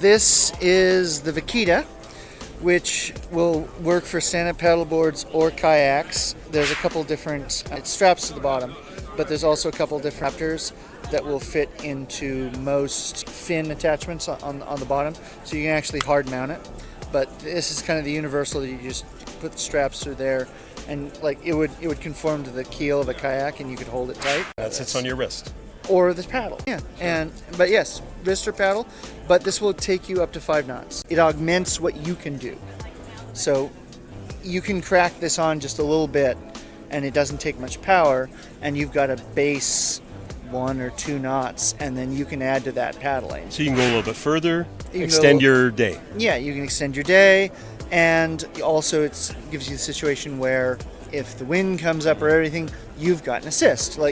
this is the Vaquita, which will work for stand-up paddleboards or kayaks. There's a couple different straps to the bottom, but there's also a couple different adapters that will fit into most fin attachments on the bottom, so you can actually hard mount it. But this is kind of the universal that you just put the straps through there, and like it would conform to the keel of a kayak, and you could hold it tight. That sits on your wrist. Or the paddle, yeah. But yes, wrist or paddle. But this will take you up to 5 knots. It augments what you can do, so you can crack this on just a little bit, and it doesn't take much power, and you've got a base 1 or 2 knots, and then you can add to that paddling. So you can go a little bit further, extend your day. Yeah, you can extend your day, and also it gives you the situation where if the wind comes up or everything, you've got an assist. Like